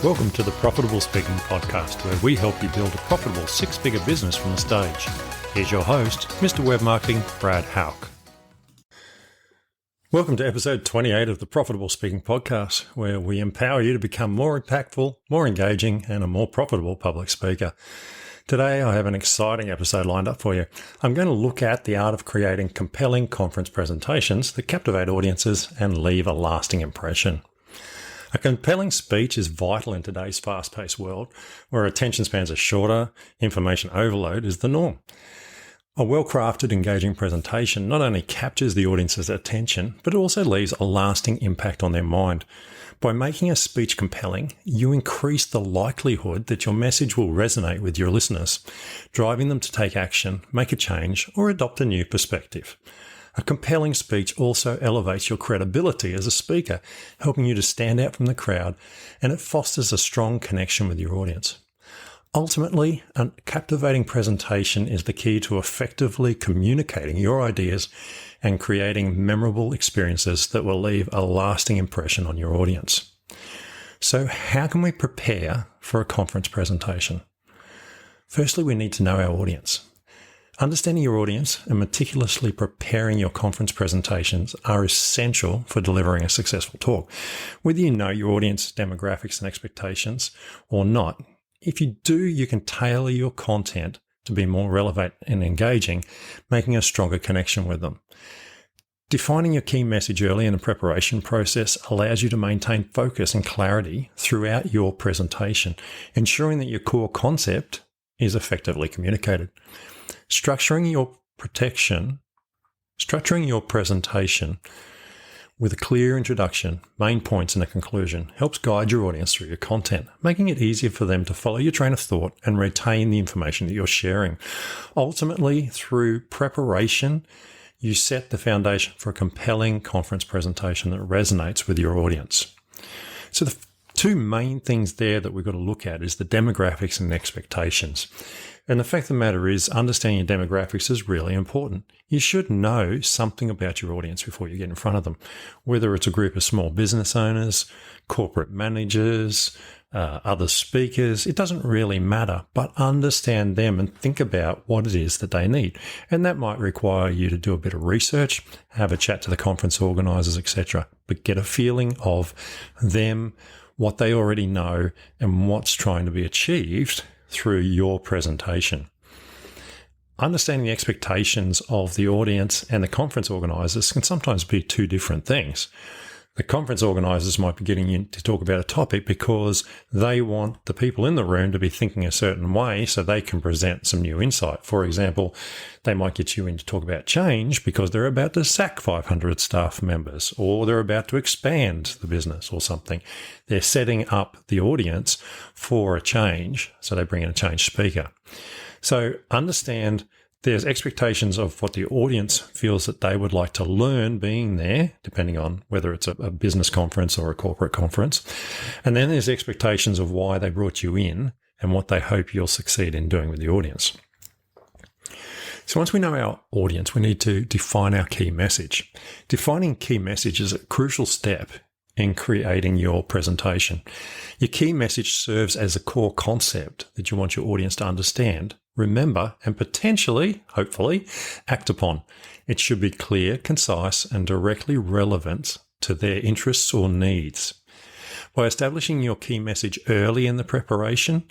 Welcome to the Profitable Speaking Podcast, where we help you build a profitable six-figure business from the stage. Here's your host, Mr. Web Marketing, Brad Hauck. Welcome to episode 28 of the Profitable Speaking Podcast, where we empower you to become more impactful, more engaging, and a more profitable public speaker. Today, I have an exciting episode lined up for you. I'm going to look at the art of creating compelling conference presentations that captivate audiences and leave a lasting impression. A compelling speech is vital in today's fast-paced world, where attention spans are shorter, information overload is the norm. A well-crafted, engaging presentation not only captures the audience's attention, but it also leaves a lasting impact on their mind. By making a speech compelling, you increase the likelihood that your message will resonate with your listeners, driving them to take action, make a change, or adopt a new perspective. A compelling speech also elevates your credibility as a speaker, helping you to stand out from the crowd, and it fosters a strong connection with your audience. Ultimately, a captivating presentation is the key to effectively communicating your ideas and creating memorable experiences that will leave a lasting impression on your audience. So, how can we prepare for a conference presentation? Firstly, we need to know our audience. Understanding your audience and meticulously preparing your conference presentations are essential for delivering a successful talk. Whether you know your audience demographics and expectations or not, if you do, you can tailor your content to be more relevant and engaging, making a stronger connection with them. Defining your key message early in the preparation process allows you to maintain focus and clarity throughout your presentation, ensuring that your core concept is effectively communicated. Structuring your presentation with a clear introduction, main points, and a conclusion helps guide your audience through your content, making it easier for them to follow your train of thought and retain the information that you're sharing. Ultimately, through preparation, you set the foundation for a compelling conference presentation that resonates with your audience. So the two main things there that we've got to look at is the demographics and expectations. And the fact of the matter is, understanding your demographics is really important. You should know something about your audience before you get in front of them, whether it's a group of small business owners, corporate managers, other speakers. It doesn't really matter, but understand them and think about what it is that they need. And that might require you to do a bit of research, have a chat to the conference organizers, etc., but get a feeling of them, what they already know, and what's trying to be achieved through your presentation. Understanding the expectations of the audience and the conference organizers can sometimes be two different things. The conference organizers might be getting you to talk about a topic because they want the people in the room to be thinking a certain way so they can present some new insight. For example, they might get you in to talk about change because they're about to sack 500 staff members, or they're about to expand the business or something. They're setting up the audience for a change, so they bring in a change speaker. So understand there's expectations of what the audience feels that they would like to learn being there, depending on whether it's a business conference or a corporate conference. And then there's expectations of why they brought you in and what they hope you'll succeed in doing with the audience. So once we know our audience, we need to define our key message. Defining key message is a crucial step in creating your presentation. Your key message serves as a core concept that you want your audience to understand, remember, and potentially, hopefully, act upon. It should be clear, concise, and directly relevant to their interests or needs. By establishing your key message early in the preparation,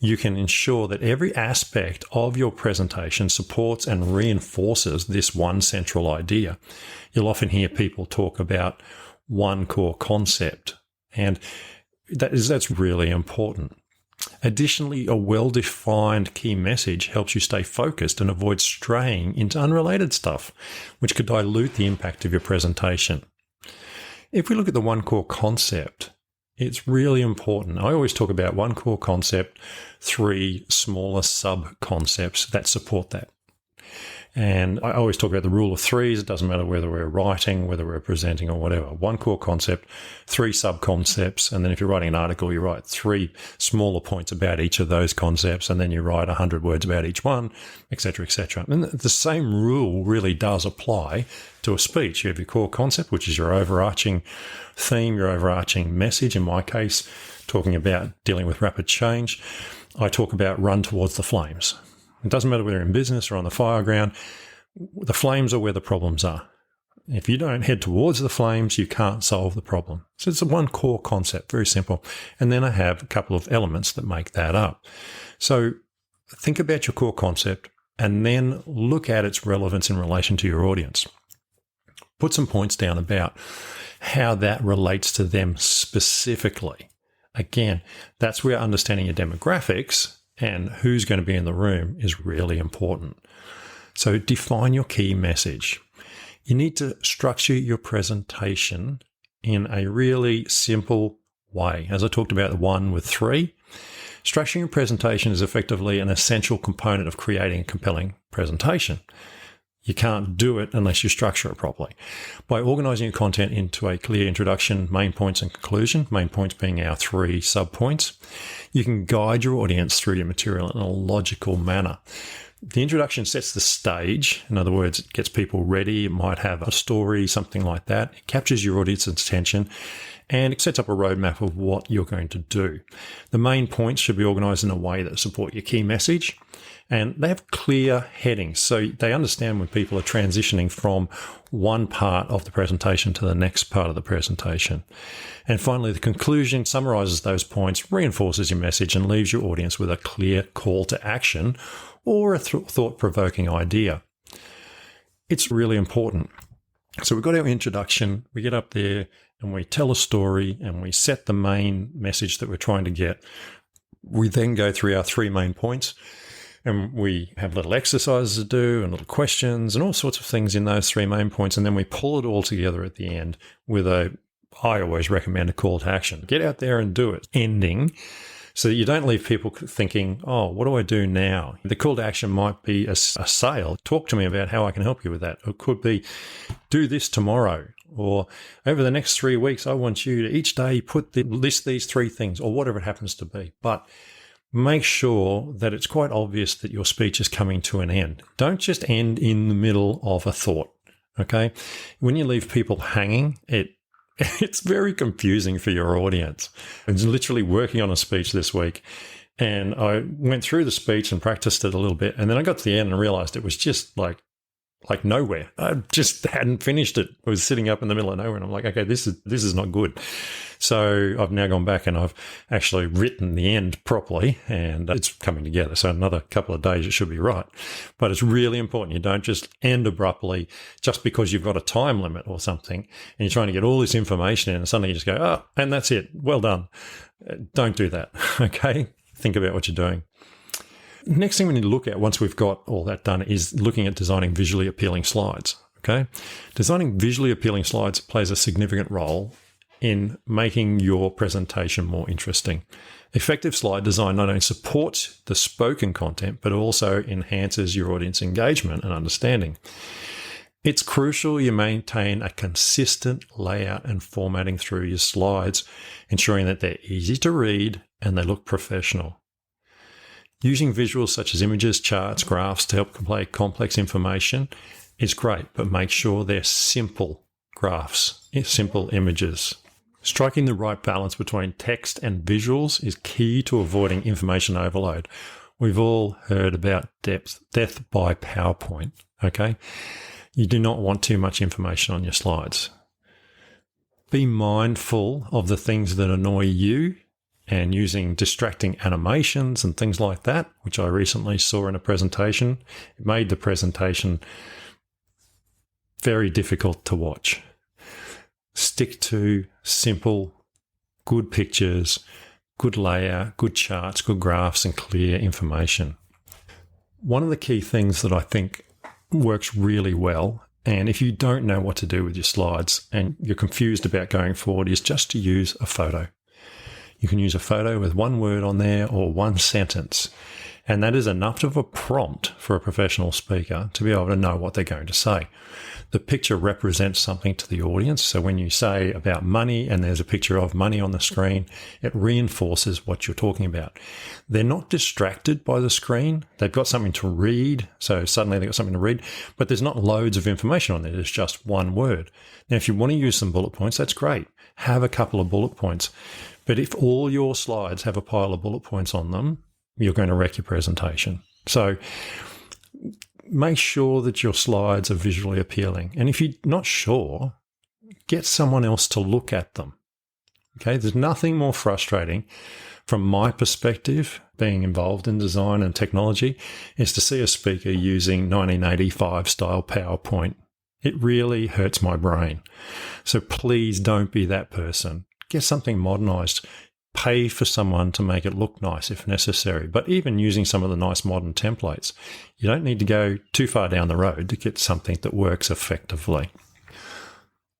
you can ensure that every aspect of your presentation supports and reinforces this one central idea. You'll often hear people talk about one core concept, and that's really important. Additionally, a well-defined key message helps you stay focused and avoid straying into unrelated stuff, which could dilute the impact of your presentation. If we look at the one core concept, it's really important. I always talk about one core concept, three smaller sub-concepts that support that. And I always talk about the rule of threes. It doesn't matter whether we're writing, whether we're presenting or whatever. One core concept, three sub-concepts. And then if you're writing an article, you write three smaller points about each of those concepts. And then you write 100 words about each one, et cetera, et cetera. And the same rule really does apply to a speech. You have your core concept, which is your overarching theme, your overarching message. In my case, talking about dealing with rapid change, I talk about run towards the flames. It doesn't matter whether you're in business or on the fire ground, the flames are where the problems are. If you don't head towards the flames, you can't solve the problem. So it's one core concept, very simple. And then I have a couple of elements that make that up. So think about your core concept and then look at its relevance in relation to your audience. Put some points down about how that relates to them specifically. Again, that's where understanding your demographics and who's going to be in the room is really important. So define your key message. You need to structure your presentation in a really simple way. As I talked about the 1 with 3, structuring your presentation is effectively an essential component of creating a compelling presentation. You can't do it unless you structure it properly. By organizing your content into a clear introduction, main points, and conclusion, main points being our 3 sub-points, you can guide your audience through your material in a logical manner. The introduction sets the stage. In other words, it gets people ready. It might have a story, something like that. It captures your audience's attention and it sets up a roadmap of what you're going to do. The main points should be organized in a way that support your key message, and they have clear headings so they understand when people are transitioning from one part of the presentation to the next part of the presentation. And finally, the conclusion summarizes those points, reinforces your message, and leaves your audience with a clear call to action or a thought-provoking idea. It's really important. So we've got our introduction, we get up there and we tell a story and we set the main message that we're trying to get. We then go through our 3 main points and we have little exercises to do and little questions and all sorts of things in those 3 main points. And then we pull it all together at the end with I always recommend a call to action. Get out there and do it. Ending. So that you don't leave people thinking, oh, what do I do now? The call to action might be a sale. Talk to me about how I can help you with that. It could be, do this tomorrow. Or over the next 3 weeks, I want you to each day list these 3 things or whatever it happens to be. But make sure that it's quite obvious that your speech is coming to an end. Don't just end in the middle of a thought, okay? When you leave people hanging, it's very confusing for your audience. I was literally working on a speech this week and I went through the speech and practiced it a little bit. And then I got to the end and realized it was just like nowhere. I just hadn't finished it. I was sitting up in the middle of nowhere and I'm like, okay, this is not good. So I've now gone back and I've actually written the end properly and it's coming together. So another couple of days, it should be right. But it's really important. You don't just end abruptly just because you've got a time limit or something and you're trying to get all this information in and suddenly you just go, oh, and that's it. Well done. Don't do that. Okay. Think about what you're doing. Next thing we need to look at once we've got all that done is looking at designing visually appealing slides. Okay. Designing visually appealing slides plays a significant role in making your presentation more interesting. Effective slide design not only supports the spoken content, but also enhances your audience engagement and understanding. It's crucial you maintain a consistent layout and formatting through your slides, ensuring that they're easy to read and they look professional. Using visuals such as images, charts, graphs to help convey complex information is great, but make sure they're simple graphs, simple images. Striking the right balance between text and visuals is key to avoiding information overload. We've all heard about death by PowerPoint, okay? You do not want too much information on your slides. Be mindful of the things that annoy you and using distracting animations and things like that, which I recently saw in a presentation. It made the presentation very difficult to watch. Stick to simple, good pictures, good layout, good charts, good graphs, and clear information. One of the key things that I think works really well, and if you don't know what to do with your slides and you're confused about going forward, is just to use a photo. You can use a photo with one word on there or one sentence, and that is enough of a prompt for a professional speaker to be able to know what they're going to say. The picture represents something to the audience, so when you say about money and there's a picture of money on the screen, it reinforces what you're talking about. They're not distracted by the screen. They've got something to read, so suddenly they've got something to read, but there's not loads of information on there. There's just one word. Now, if you want to use some bullet points, that's great. Have a couple of bullet points. But if all your slides have a pile of bullet points on them, you're going to wreck your presentation. So make sure that your slides are visually appealing. And if you're not sure, get someone else to look at them. Okay, there's nothing more frustrating from my perspective, being involved in design and technology, is to see a speaker using 1985 style PowerPoint. It really hurts my brain. So please don't be that person. Get something modernized. Pay for someone to make it look nice if necessary. But even using some of the nice modern templates, you don't need to go too far down the road to get something that works effectively.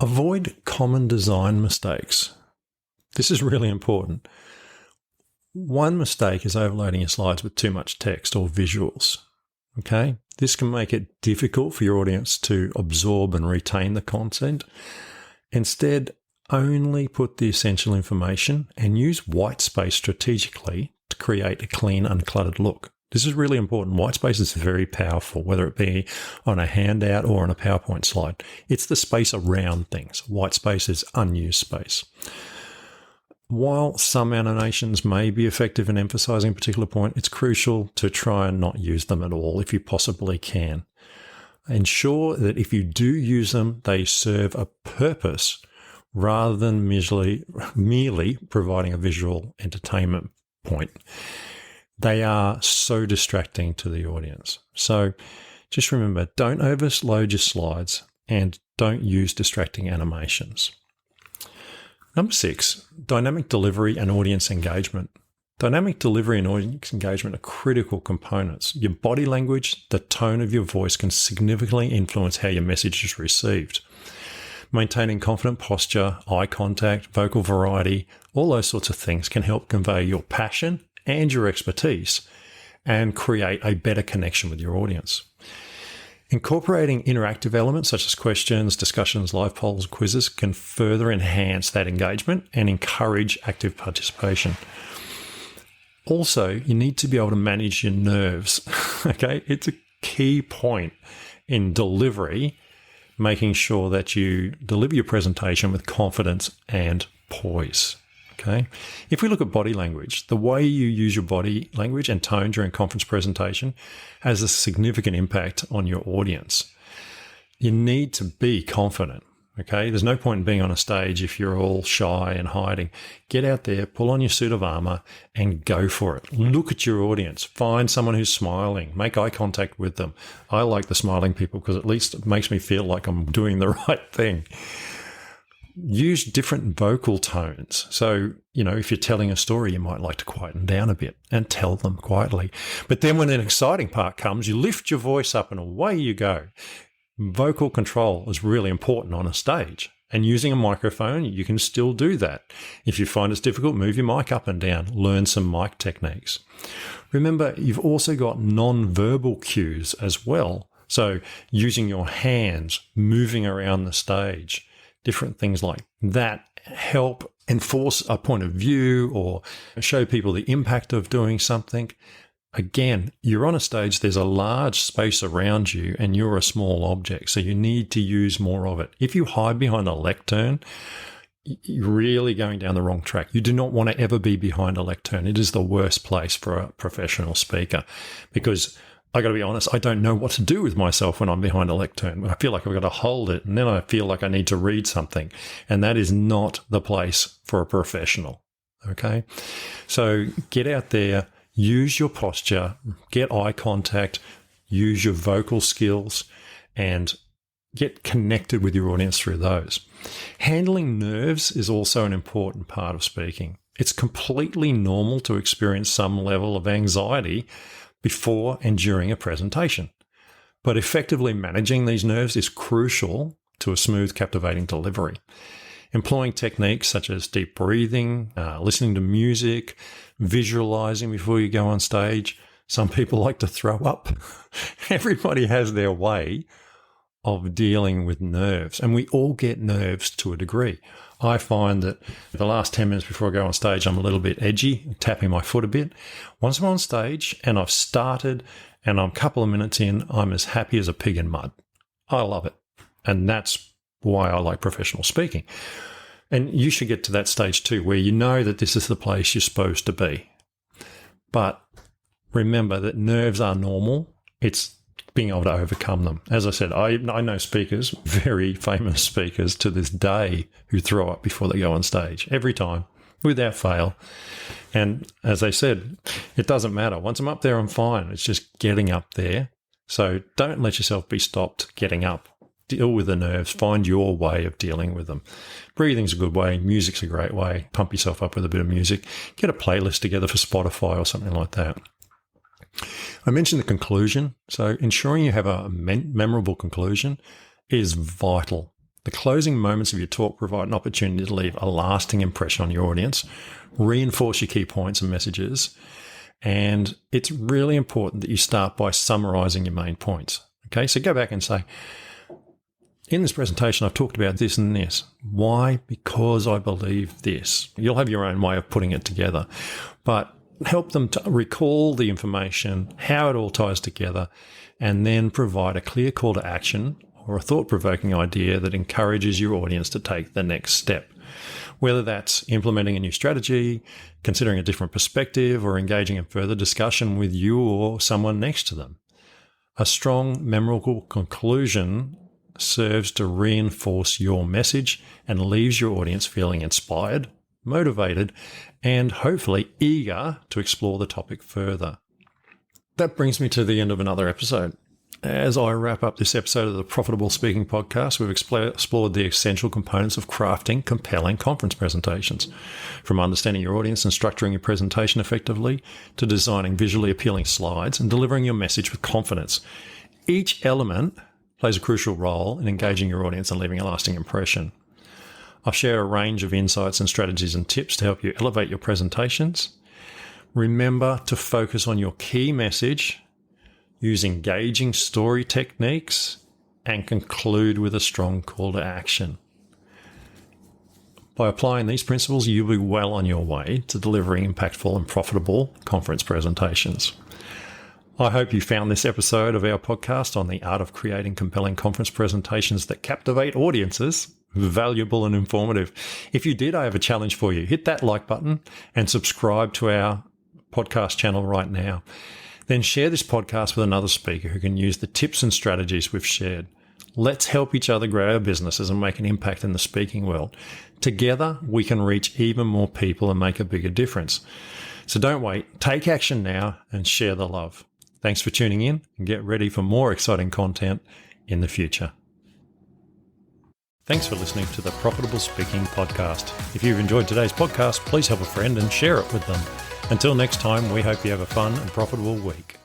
Avoid common design mistakes. This is really important. One mistake is overloading your slides with too much text or visuals. Okay? This can make it difficult for your audience to absorb and retain the content. Instead, only put the essential information and use white space strategically to create a clean, uncluttered look. This is really important. White space is very powerful, whether it be on a handout or on a PowerPoint slide. It's the space around things. White space is unused space. While some animations may be effective in emphasizing a particular point, it's crucial to try and not use them at all if you possibly can. Ensure that if you do use them, they serve a purpose rather than merely providing a visual entertainment point. They are so distracting to the audience. So just remember, don't overload your slides and don't use distracting animations. Number 6, dynamic delivery and audience engagement. Dynamic delivery and audience engagement are critical components. Your body language, the tone of your voice can significantly influence how your message is received. Maintaining confident posture, eye contact, vocal variety, all those sorts of things can help convey your passion and your expertise and create a better connection with your audience. Incorporating interactive elements such as questions, discussions, live polls, quizzes can further enhance that engagement and encourage active participation. Also, you need to be able to manage your nerves. Okay, it's a key point in delivery, making sure that you deliver your presentation with confidence and poise. Okay. If we look at body language, the way you use your body language and tone during conference presentation has a significant impact on your audience. You need to be confident. Okay. There's no point in being on a stage if you're all shy and hiding. Get out there, pull on your suit of armor and go for it. Look at your audience. Find someone who's smiling. Make eye contact with them. I like the smiling people because at least it makes me feel like I'm doing the right thing. Use different vocal tones. So, if you're telling a story, you might like to quieten down a bit and tell them quietly. But then when an exciting part comes, you lift your voice up and away you go. Vocal control is really important on a stage. And using a microphone, you can still do that. If you find it's difficult, move your mic up and down. Learn some mic techniques. Remember, you've also got non-verbal cues as well. So using your hands, moving around the stage, different things like that help enforce a point of view or show people the impact of doing something. Again, you're on a stage, there's a large space around you and you're a small object, so you need to use more of it. If you hide behind a lectern, you're really going down the wrong track. You do not want to ever be behind a lectern. It is the worst place for a professional speaker because I got to be honest, I don't know what to do with myself when I'm behind a lectern. I feel like I've got to hold it and then I feel like I need to read something. And that is not the place for a professional. Okay. So get out there, use your posture, get eye contact, use your vocal skills and get connected with your audience through those. Handling nerves is also an important part of speaking. It's completely normal to experience some level of anxiety before and during a presentation. But effectively managing these nerves is crucial to a smooth, captivating delivery. Employing techniques such as deep breathing, listening to music, visualizing before you go on stage. Some people like to throw up. Everybody has their way of dealing with nerves, and we all get nerves to a degree. I find that the last 10 minutes before I go on stage, I'm a little bit edgy, tapping my foot a bit. Once I'm on stage and I've started and I'm a couple of minutes in, I'm as happy as a pig in mud. I love it. And that's why I like professional speaking. And you should get to that stage too, where you know that this is the place you're supposed to be. But remember that nerves are normal. It's being able to overcome them. As I said, I know speakers, very famous speakers to this day, who throw up before they go on stage every time, without fail. And as I said, it doesn't matter. Once I'm up there, I'm fine. It's just getting up there. So don't let yourself be stopped getting up. Deal with the nerves. Find your way of dealing with them. Breathing's a good way. Music's a great way. Pump yourself up with a bit of music. Get a playlist together for Spotify or something like that. I mentioned the conclusion. So ensuring you have a memorable conclusion is vital. The closing moments of your talk provide an opportunity to leave a lasting impression on your audience, reinforce your key points and messages, and it's really important that you start by summarizing your main points. Okay, so go back and say, in this presentation, I've talked about this and this. Why? Because I believe this. You'll have your own way of putting it together, but help them to recall the information, how it all ties together, and then provide a clear call to action or a thought-provoking idea that encourages your audience to take the next step. Whether that's implementing a new strategy, considering a different perspective, or engaging in further discussion with you or someone next to them. A strong, memorable conclusion serves to reinforce your message and leaves your audience feeling inspired, motivated, and hopefully eager to explore the topic further. That brings me to the end of another episode. As I wrap up this episode of the Profitable Speaking Podcast, we've explored the essential components of crafting compelling conference presentations, from understanding your audience and structuring your presentation effectively to designing visually appealing slides and delivering your message with confidence. Each element plays a crucial role in engaging your audience and leaving a lasting impression. I'll share a range of insights and strategies and tips to help you elevate your presentations. Remember to focus on your key message, use engaging story techniques, and conclude with a strong call to action. By applying these principles, you'll be well on your way to delivering impactful and profitable conference presentations. I hope you found this episode of our podcast on the art of creating compelling conference presentations that captivate audiences valuable and informative. If you did, I have a challenge for you. Hit that like button and subscribe to our podcast channel right now. Then share this podcast with another speaker who can use the tips and strategies we've shared. Let's help each other grow our businesses and make an impact in the speaking world. Together, we can reach even more people and make a bigger difference. So don't wait. Take action now and share the love. Thanks for tuning in, and get ready for more exciting content in the future. Thanks for listening to the Profitable Speaking Podcast. If you've enjoyed today's podcast, please help a friend and share it with them. Until next time, we hope you have a fun and profitable week.